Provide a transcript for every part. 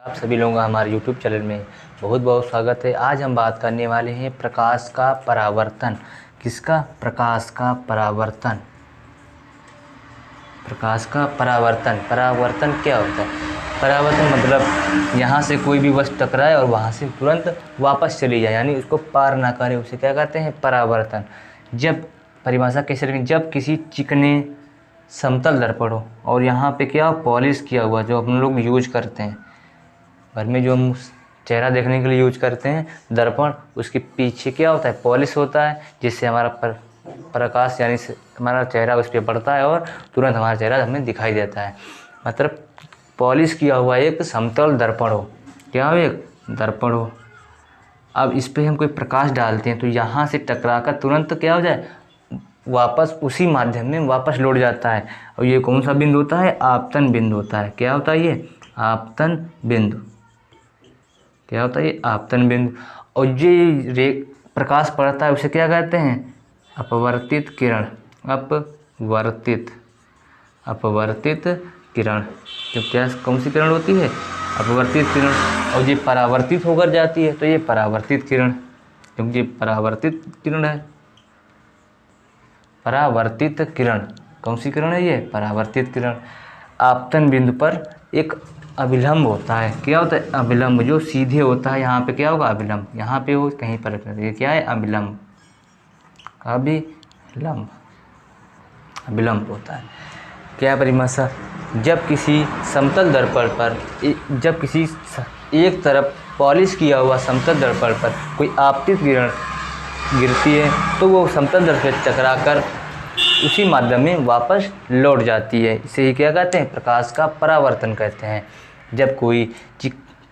आप सभी लोगों का हमारे YouTube चैनल में बहुत बहुत स्वागत है। आज हम बात करने वाले हैं प्रकाश का परावर्तन। किसका? प्रकाश का परावर्तन। प्रकाश का परावर्तन। परावर्तन क्या होता है? परावर्तन मतलब यहाँ से कोई भी वस्तु टकराए और वहाँ से तुरंत वापस चली जाए, यानी उसको पार ना करे, उसे क्या कहते हैं? परावर्तन। जब परिभाषा कैसे रखें? जब किसी चिकने समतल दर्पण हो और यहाँ पे क्या पॉलिश किया हुआ, जो हम लोग यूज करते हैं घर में, जो हम चेहरा देखने के लिए यूज करते हैं दर्पण, उसके पीछे क्या होता है? पॉलिश होता है, जिससे हमारा प्रकाश यानी हमारा चेहरा उस पर पड़ता है और तुरंत हमारा चेहरा हमें दिखाई देता है। मतलब पॉलिश किया हुआ एक समतल दर्पण हो। क्या हो? एक दर्पण हो। अब इस पर हम कोई प्रकाश डालते हैं तो यहाँ से टकरा कर तुरंत क्या हो जाए? वापस उसी माध्यम में वापस लौट जाता है। और ये कौन सा बिंदु होता है? आपतन बिंदु होता है। क्या होता है ये? आपतन बिंदु। क्या होता है ये? आपतन बिंदु। और ये प्रकाश पड़ता है, उसे क्या कहते हैं? अपवर्तित किरण। अपवर्तित किरण। तो क्या कौन सी किरण होती है? अपवर्तित किरण। और ये परावर्तित होकर जाती है तो ये परावर्तित किरण, क्योंकि ये परावर्तित किरण है। परावर्तित किरण कौन सी किरण है? ये परावर्तित किरण। आपतन बिंदु पर एक अभिलंब होता है। क्या होता है? अभिलंब। जो सीधे होता है यहाँ पे क्या होगा? अभिलंब। यहाँ पे हो कहीं पर ये क्या है? अभिलंब। अभिलंब होता है। क्या परिभाषा? जब किसी समतल दर्पण पर जब किसी एक तरफ पॉलिश किया हुआ समतल दर्पण पर कोई आपतित किरण गिरती है तो वो समतल दर्पण से टकराकर उसी माध्यम में वापस लौट जाती है। इसे ही क्या कहते हैं? प्रकाश का परावर्तन कहते हैं। जब कोई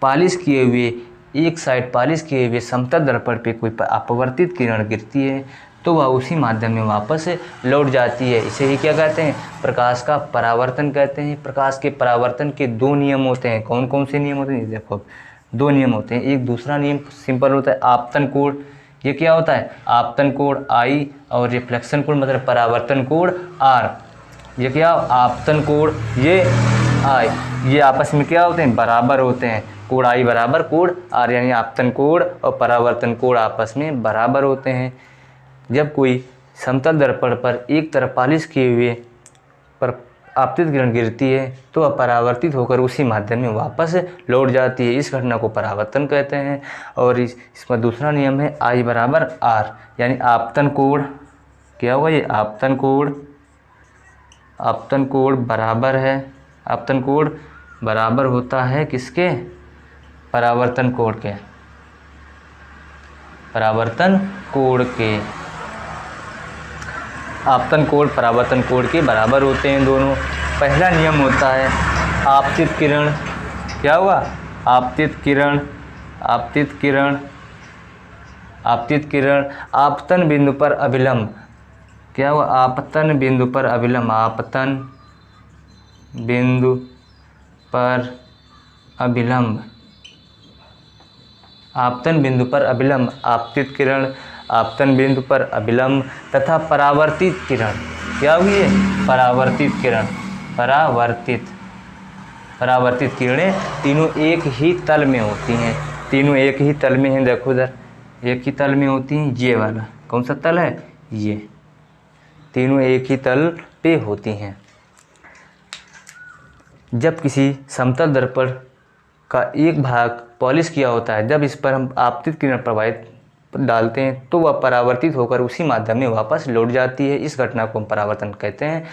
पॉलिश किए हुए एक साइड पॉलिश किए हुए समतल दर्पण पे कोई अपवर्तित किरण गिरती है तो वह उसी माध्यम में वापस लौट जाती है। इसे ही क्या कहते हैं? प्रकाश का परावर्तन कहते हैं। प्रकाश के परावर्तन के दो नियम होते हैं। कौन कौन से नियम होते हैं? देखो, दो नियम होते हैं। एक दूसरा नियम सिंपल होता है, आपतन कोण। ये क्या होता है? आपतन कोण I और रिफ्लेक्शन कोण मतलब परावर्तन कोण R। ये क्या? आपतन कोण ये I, ये आपस में क्या होते हैं? बराबर होते हैं। कोण I बराबर कोण R, यानी आपतन कोण और परावर्तन कोण आपस में बराबर होते हैं। जब कोई समतल दर्पण पर एक तरफ पॉलिश किए हुए पर आपतित किरण गिरती है तो वह परावर्तित होकर उसी माध्यम में वापस लौट जाती है। इस घटना को परावर्तन कहते हैं। और इसमें दूसरा नियम है I बराबर R, यानी आपतन कोण। क्या हुआ? ये आपतन कोण बराबर है। आपतन कोण बराबर होता है किसके? परावर्तन कोण के। परावर्तन कोण के। आपतन कोण परावर्तन कोण के बराबर होते हैं दोनों। पहला नियम होता है आपतित किरण। क्या हुआ? आपतित किरण आपतन बिंदु पर अभिलंब। क्या हुआ? आपतन बिंदु पर अभिलंब। आपतन बिंदु पर अभिलंब। आपतन बिंदु पर अभिलंब आपतित किरण, आपतन बिंदु पर अभिलंब तथा परावर्तित किरण। क्या हुई है? परावर्तित किरण। परावर्तित किरणें तीनों एक ही तल में होती हैं। तीनों एक ही तल में हैं। देखो इधर, एक ही तल में होती हैं। ये वाला कौन सा तल है? ये। तीनों एक ही तल पे होती हैं। जब किसी समतल दर्पण का एक भाग पॉलिश किया होता है, जब इस पर हम आपतित किरण प्रभावित डालते हैं तो वह परावर्तित होकर उसी माध्यम में वापस लौट जाती है। इस घटना को हम परावर्तन कहते हैं।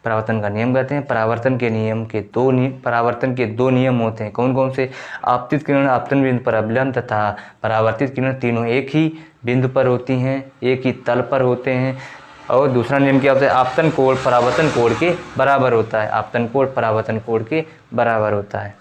परावर्तन का नियम कहते हैं। परावर्तन के दो नियम होते हैं। कौन कौन से? आपतित किरण आपतन बिंदु पर अभिलंब तथा परावर्तित किरण तीनों एक ही बिंदु पर होती हैं, एक ही तल पर होते हैं। और दूसरा नियम क्या होता है? आपतन कोण परावर्तन कोण के बराबर होता है। आपतन कोण परावर्तन कोण के बराबर होता है।